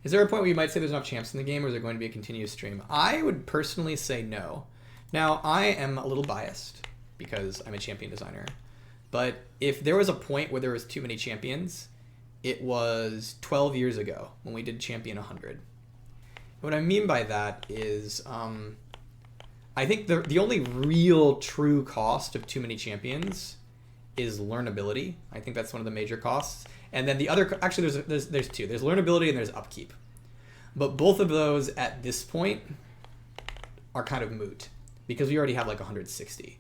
Is there a point where you might say there's enough champs in the game, or is it going to be a continuous stream? I would personally say no. Now, I am a little biased because I'm a champion designer. But if there was a point where there was too many champions, it was 12 years ago when we did Champion 100. What I mean by that is I think the only real true cost of too many champions is learnability. I think that's one of the major costs. And then the other, actually there's two. There's learnability and there's upkeep. But both of those at this point are kind of moot because we already have like 160.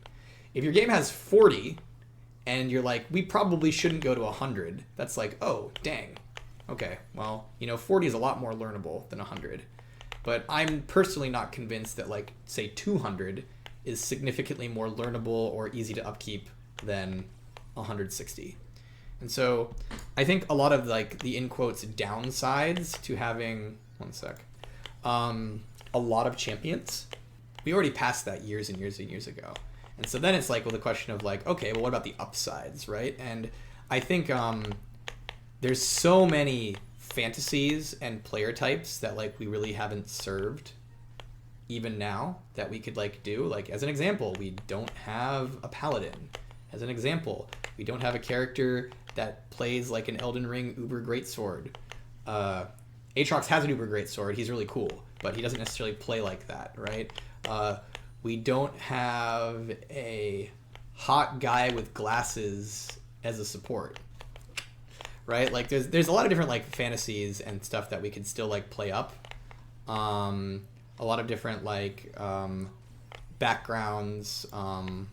If your game has 40 and you're like, we probably shouldn't go to 100, that's like, oh, dang. Okay, well, 40 is a lot more learnable than 100. But I'm personally not convinced that, like, say 200 is significantly more learnable or easy to upkeep than 160. And so I think a lot of, like, the in quotes downsides to having, a lot of champions, we already passed that years and years and years ago. And so then it's like, well, the question of like, okay, well, what about the upsides, right? And I think there's so many fantasies and player types that like we really haven't served even now that we could like do. Like as an example, we don't have a paladin. As an example, we don't have a character that plays like an Elden Ring uber greatsword. Aatrox has an uber greatsword. He's really cool, but he doesn't necessarily play like that, right? We don't have a hot guy with glasses as a support, right? Like there's a lot of different like fantasies and stuff that we could still like play up. A lot of different like backgrounds and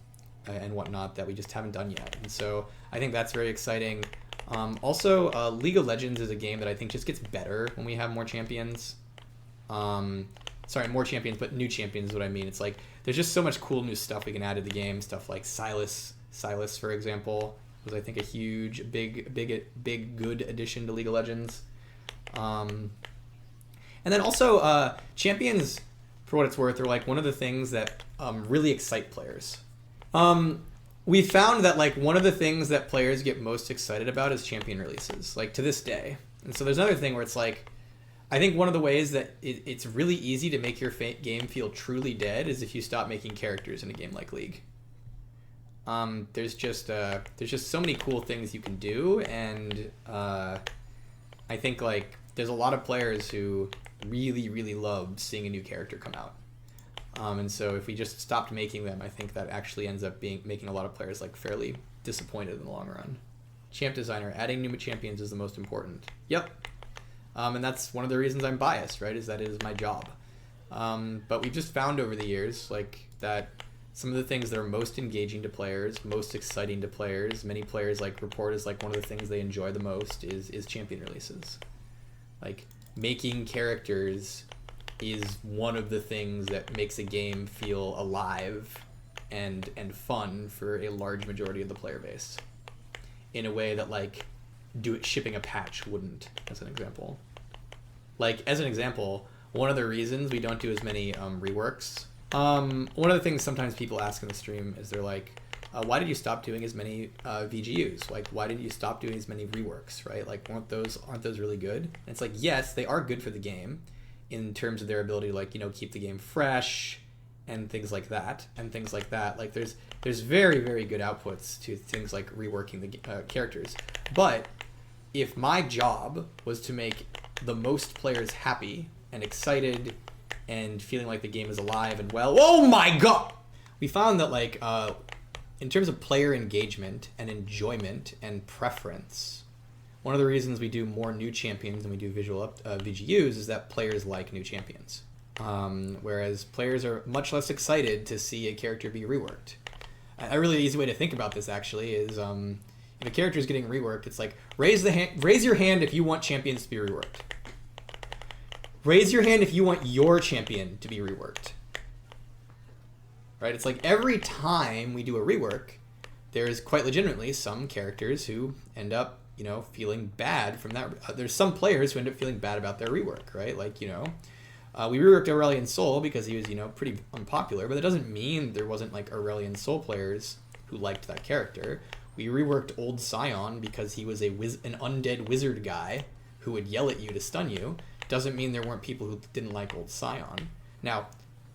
whatnot that we just haven't done yet. And so I think that's very exciting. Also, League of Legends is a game that I think just gets better when we have more champions. Sorry, more champions, but new champions is what I mean. It's like there's just so much cool new stuff we can add to the game. Stuff like Silas, for example, was I think a huge, big, good addition to League of Legends. And then also champions, for what it's worth, are like one of the things that really excite players. We found that like one of the things that players get most excited about is champion releases, like to this day. And so there's another thing where it's like, I think one of the ways that it's really easy to make your game feel truly dead is if you stop making characters in a game like League. There's just so many cool things you can do, and I think like there's a lot of players who really, really love seeing a new character come out. And so if we just stopped making them, I think that actually ends up making a lot of players like fairly disappointed in the long run. Champ designer, adding new champions is the most important. Yep. And that's one of the reasons I'm biased, right? Is that it is my job. But we've just found over the years like that some of the things that are most engaging to players, most exciting to players, many players like report as like one of the things they enjoy the most is champion releases. Like making characters is one of the things that makes a game feel alive and fun for a large majority of the player base in a way that like shipping a patch wouldn't, as an example. Like as an example, one of the reasons we don't do as many reworks, one of the things sometimes people ask in the stream is they're like, why did you stop doing as many VGUs? Like, why did you stop doing as many reworks, right? Like, aren't those really good? And it's like, yes, they are good for the game in terms of their ability to like, keep the game fresh and things like that. Like there's very, very good outputs to things like reworking the characters. But if my job was to make the most players happy and excited and feeling like the game is alive and well, oh my god! We found that like in terms of player engagement and enjoyment and preference, one of the reasons we do more new champions than we do visual VGUs is that players like new champions. Whereas players are much less excited to see a character be reworked. A really easy way to think about this actually is if a character is getting reworked, it's like raise your hand if you want champions to be reworked. Raise your hand if you want your champion to be reworked. Right? It's like every time we do a rework, there's quite legitimately some characters who end up, feeling bad from that. There's some players who end up feeling bad about their rework, right? Like, we reworked Aurelion Sol because he was, pretty unpopular, but that doesn't mean there wasn't like Aurelion Sol players who liked that character. We reworked Old Scion because he was an undead wizard guy who would yell at you to stun you, doesn't mean there weren't people who didn't like old Scion. Now,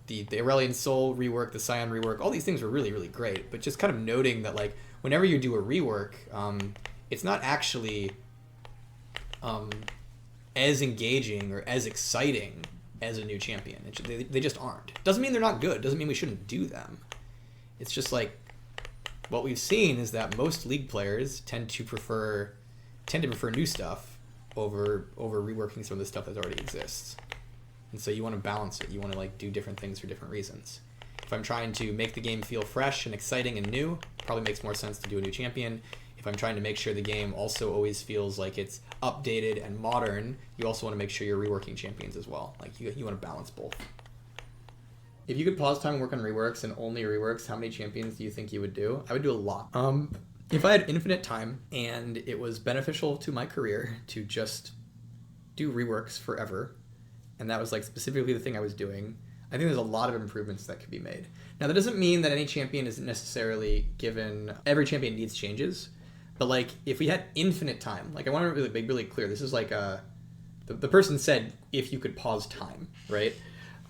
the Aurelian Soul rework, the Scion rework, all these things were really, really great. But just kind of noting that, like, whenever you do a rework, it's not actually as engaging or as exciting as a new champion. They just aren't. Doesn't mean they're not good. Doesn't mean we shouldn't do them. It's just like what we've seen is that most League players tend to prefer new stuff over reworking some of the stuff that already exists. And so you want to balance it. You want to like do different things for different reasons. If I'm trying to make the game feel fresh and exciting and new, probably makes more sense to do a new champion. If I'm trying to make sure the game also always feels like it's updated and modern, you also want to make sure you're reworking champions as well. Like you want to balance both. If you could pause time and work on reworks and only reworks, how many champions do you think you would do? I would do a lot. If I had infinite time and it was beneficial to my career to just do reworks forever, and that was like specifically the thing I was doing, I think there's a lot of improvements that could be made. Now that doesn't mean that any champion isn't necessarily given, every champion needs changes, but like if we had infinite time, like I want to be really clear, this is like the person said if you could pause time, right?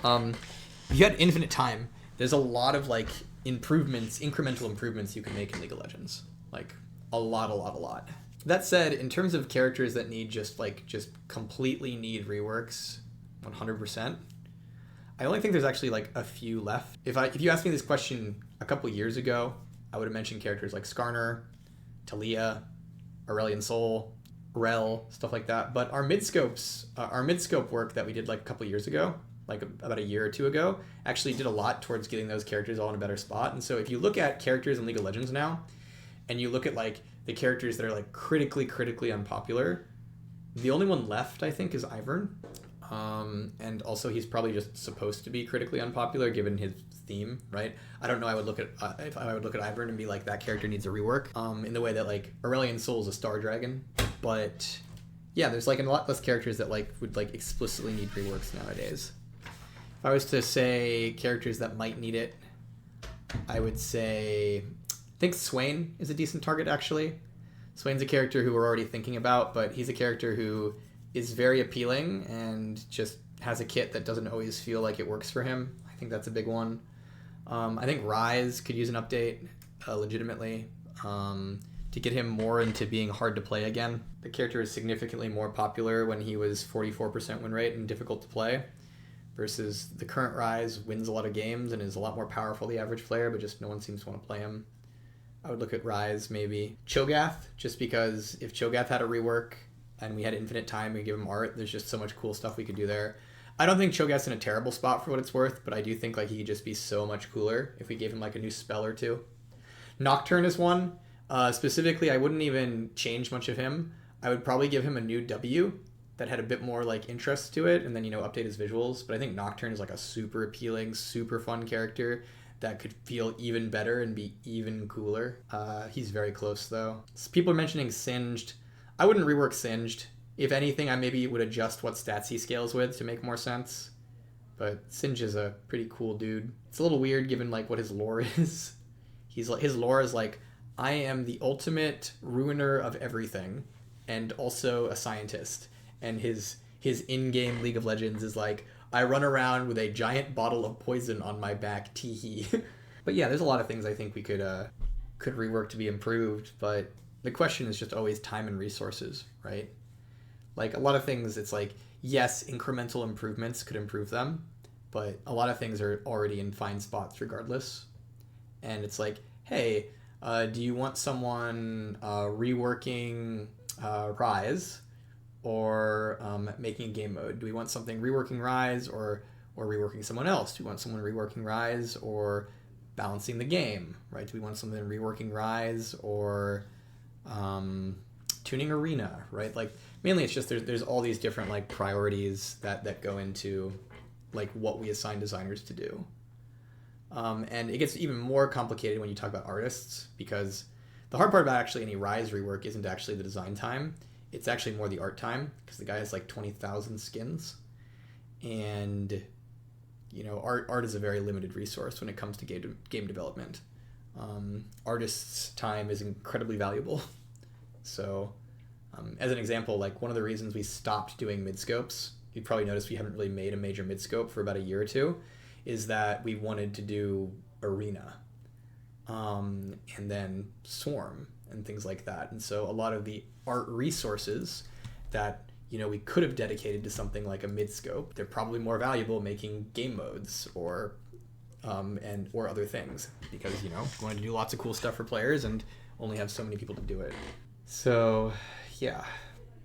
If you had infinite time, there's a lot of like improvements, incremental improvements you can make in League of Legends. Like a lot. That said, in terms of characters that need just completely need reworks 100%, I only think there's actually like a few left. If you asked me this question a couple years ago, I would have mentioned characters like Skarner, Talia, Aurelian Soul, Rel, stuff like that. But our mid-scope work that we did like a couple years ago, like about a year or two ago, actually did a lot towards getting those characters all in a better spot. And so if you look at characters in League of Legends now, and you look at like the characters that are like critically unpopular, the only one left I think is Ivern. And also he's probably just supposed to be critically unpopular given his theme, right? I don't know. I would look at if I would look at Ivern and be like, that character needs a rework. In the way that like Aurelian Soul is a Star Dragon, but yeah, there's like a lot less characters that like would like explicitly need reworks nowadays. If I was to say characters that might need it, I would say, I think Swain is a decent target actually. Swain's a character who we're already thinking about, but he's a character who is very appealing and just has a kit that doesn't always feel like it works for him. I think that's a big one. I think Rise could use an update legitimately to get him more into being hard to play again. The character is significantly more popular when he was 44% win rate and difficult to play, versus the current Rise wins a lot of games and is a lot more powerful the average player, but just no one seems to want to play him. I would look at Rise maybe. Cho'Gath, just because if Cho'Gath had a rework and we had infinite time, we give him art, there's just so much cool stuff we could do there. I don't think Cho'Gath's in a terrible spot for what it's worth, but I do think like he could just be so much cooler if we gave him like a new spell or two. Nocturne is one. Specifically, I wouldn't even change much of him. I would probably give him a new W that had a bit more like interest to it, and then, you know, update his visuals. But I think Nocturne is like a super appealing, super fun character that could feel even better and be even cooler. He's very close though. People are mentioning Singed. I wouldn't rework Singed. If anything, I maybe would adjust what stats he scales with to make more sense. But Singed is a pretty cool dude. It's a little weird given like what his lore is. His lore is like, I am the ultimate ruiner of everything and also a scientist. And his in-game League of Legends is like, I run around with a giant bottle of poison on my back, tee-hee. But yeah, there's a lot of things I think we could rework to be improved, but the question is just always time and resources, right? Like a lot of things, it's like, yes, incremental improvements could improve them, but a lot of things are already in fine spots regardless. And it's like, hey, do you want someone reworking Rise or making a game mode? Do we want something reworking Rise or reworking someone else? Do we want someone reworking Rise or balancing the game, right? Do we want something reworking Rise or tuning Arena, right? Like mainly it's just there's all these different like priorities that go into like what we assign designers to do. And it gets even more complicated when you talk about artists, because the hard part about actually any Rise rework isn't actually the design time. It's actually more the art time, because the guy has like 20,000 skins. And, you know, art is a very limited resource when it comes to game development. Artists' time is incredibly valuable. So, as an example, like one of the reasons we stopped doing mid-scopes you'd probably notice we haven't really made a major mid-scope for about a year or two, is that we wanted to do Arena, and then Swarm and things like that. And so a lot of the art resources that, you know, we could have dedicated to something like a mid-scope, they're probably more valuable making game modes or other things, because, you know, we wanted to do lots of cool stuff for players and only have so many people to do it. So yeah,